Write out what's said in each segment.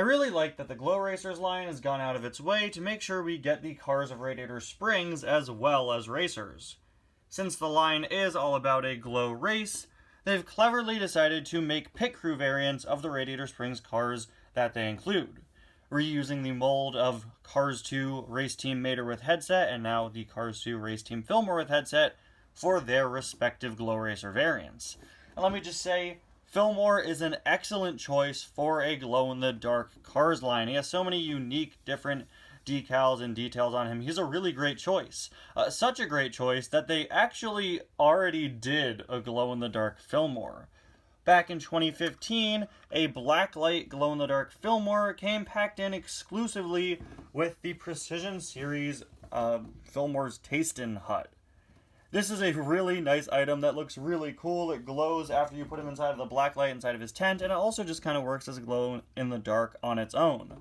really like that the Glow Racers line has gone out of its way to make sure we get the cars of Radiator Springs as well as racers. Since the line is all about a glow race, they've cleverly decided to make pit crew variants of the Radiator Springs cars that they include, reusing the mold of Cars 2 Race Team Mater with headset and now the Cars 2 Race Team Fillmore with headset for their respective Glow Racer variants. And let me just say, Fillmore is an excellent choice for a glow-in-the-dark cars line. He has so many unique, different decals and details on him. He's a really great choice. Such a great choice that they actually already did a glow-in-the-dark Fillmore. Back in 2015, a blacklight glow-in-the-dark Fillmore came packed in exclusively with the Precision Series Fillmore's Taste-In Hut. This is a really nice item that looks really cool. It glows after you put him inside of the blacklight inside of his tent, and it also just kind of works as a glow-in-the-dark on its own.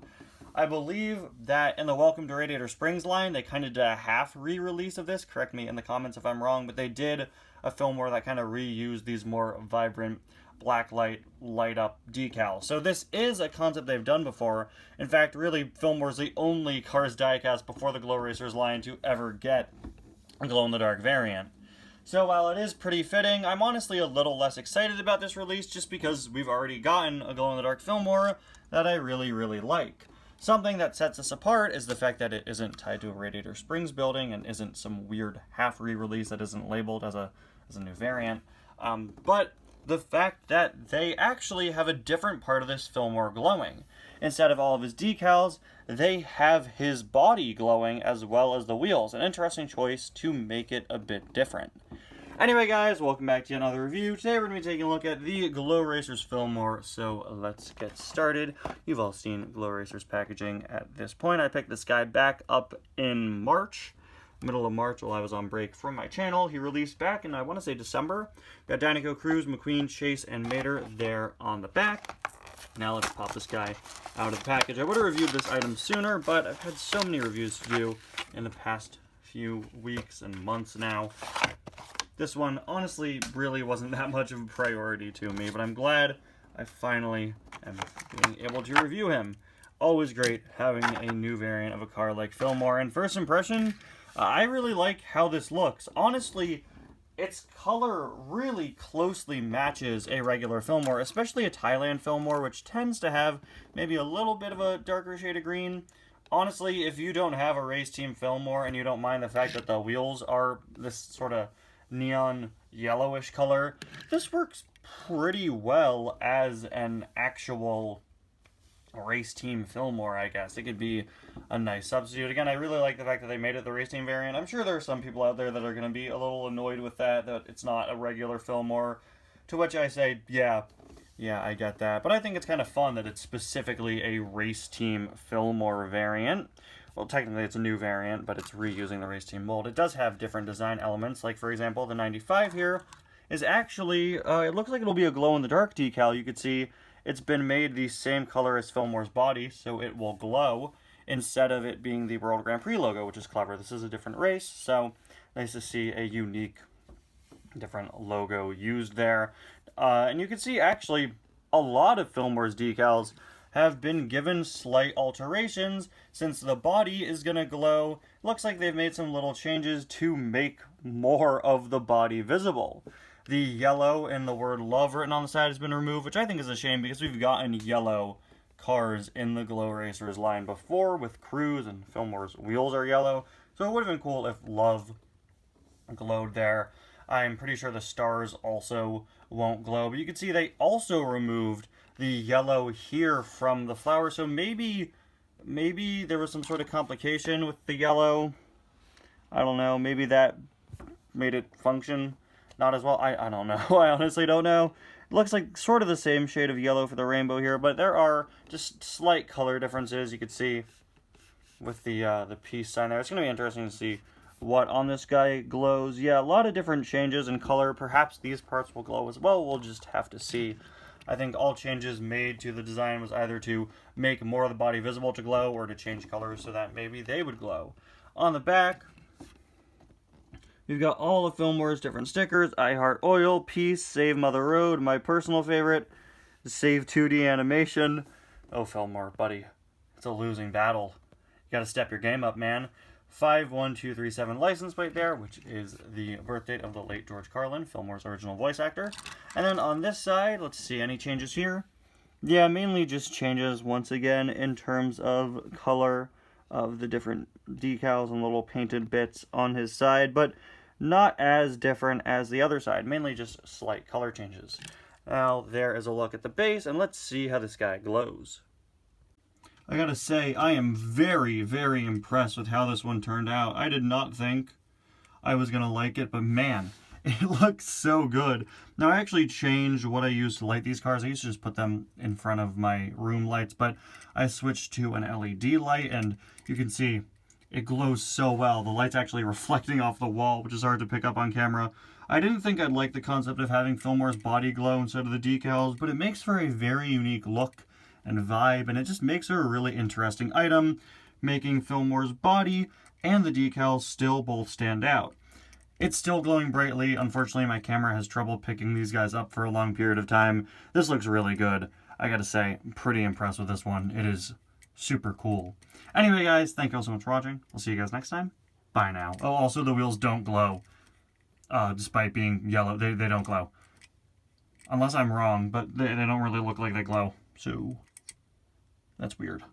I believe that in the Welcome to Radiator Springs line, they kind of did a half re-release of this. Correct me in the comments if I'm wrong, but they did a Fillmore that kind of reused these more vibrant blacklight light-up decals. So this is a concept they've done before. In fact, really, Fillmore's the only Cars diecast before the Glow Racers line to ever get a glow-in-the-dark variant. So while it is pretty fitting, I'm honestly a little less excited about this release just because we've already gotten a glow-in-the-dark Fillmore that I really, really like. Something that sets us apart is the fact that it isn't tied to a Radiator Springs building and isn't some weird half re-release that isn't labeled as a new variant. But the fact that they actually have a different part of this Fillmore glowing. Instead of all of his decals, they have his body glowing as well as the wheels. An interesting choice to make it a bit different. Anyway guys, welcome back to another review. Today we're going to be taking a look at the Glow Racers Fillmore, so let's get started. You've all seen Glow Racers packaging at this point. I picked this guy back up in March. Middle of March while I was on break from my channel. He released back in, I want to say, December. Got Dinoco, Cruz, McQueen, Chase, and Mater there on the back. Now let's pop this guy out of the package. I would have reviewed this item sooner, but I've had so many reviews to do in the past few weeks and months now. This one, honestly, really wasn't that much of a priority to me, but I'm glad I finally am being able to review him. Always great having a new variant of a car like Fillmore. And first impression, I really like how this looks. Honestly, its color really closely matches a regular Fillmore, especially a Thailand Fillmore, which tends to have maybe a little bit of a darker shade of green. Honestly, if you don't have a race team Fillmore and you don't mind the fact that the wheels are this sort of neon yellowish color, this works pretty well as an actual race team Fillmore, I guess. It could be a nice substitute. Again, I really like the fact that they made it the race team variant. I'm sure there are some people out there that are going to be a little annoyed with that it's not a regular Fillmore, to which I say, yeah, I get that. But I think it's kind of fun that it's specifically a race team Fillmore variant. Well, technically it's a new variant, but it's reusing the race team mold. It does have different design elements, like, for example, the 95 here is actually, it looks like it'll be a glow-in-the-dark decal. You could see it's been made the same color as Fillmore's body, so it will glow, instead of it being the World Grand Prix logo, which is clever. This is a different race, so nice to see a unique, different logo used there. And you can see, actually, a lot of Fillmore's decals have been given slight alterations, since the body is going to glow. Looks like they've made some little changes to make more of the body visible. The yellow and the word love written on the side has been removed, which I think is a shame because we've gotten yellow cars in the Glow Racers line before with Cruz, and Fillmore's wheels are yellow. So it would have been cool if love glowed there. I'm pretty sure the stars also won't glow, but you can see they also removed the yellow here from the flower. So maybe there was some sort of complication with the yellow. I don't know. Maybe that made it function not as well. I don't know. I honestly don't know. It looks like sort of the same shade of yellow for the rainbow here, but there are just slight color differences you could see with the peace sign there. It's going to be interesting to see what on this guy glows. Yeah, a lot of different changes in color. Perhaps these parts will glow as well. We'll just have to see. I think all changes made to the design was either to make more of the body visible to glow or to change colors so that maybe they would glow. On the back, you've got all of Fillmore's different stickers. I Heart Oil, Peace, Save Mother Road, my personal favorite, Save 2D Animation. Oh, Fillmore, buddy, it's a losing battle. You gotta step your game up, man. 51237 license plate there, which is the birth date of the late George Carlin, Fillmore's original voice actor. And then on this side, let's see, any changes here? Yeah, mainly just changes once again in terms of color of the different decals and little painted bits on his side, but not as different as the other side, mainly just slight color changes. Now, there is a look at the base, and let's see how this guy glows. I gotta say, I am very, very impressed with how this one turned out. I did not think I was gonna like it, but man, it looks so good. Now, I actually changed what I used to light these cars. I used to just put them in front of my room lights, but I switched to an LED light, and you can see it glows so well. The light's actually reflecting off the wall, which is hard to pick up on camera. I didn't think I'd like the concept of having Fillmore's body glow instead of the decals, but it makes for a very unique look and vibe, and it just makes her a really interesting item, making Fillmore's body and the decals still both stand out. It's still glowing brightly. Unfortunately, my camera has trouble picking these guys up for a long period of time. This looks really good. I gotta say, I'm pretty impressed with this one. It is super cool. Anyway, guys, thank you all so much for watching. I'll see you guys next time. Bye now. Oh, also, the wheels don't glow. Despite being yellow, they don't glow. Unless I'm wrong, but they don't really look like they glow. So, that's weird.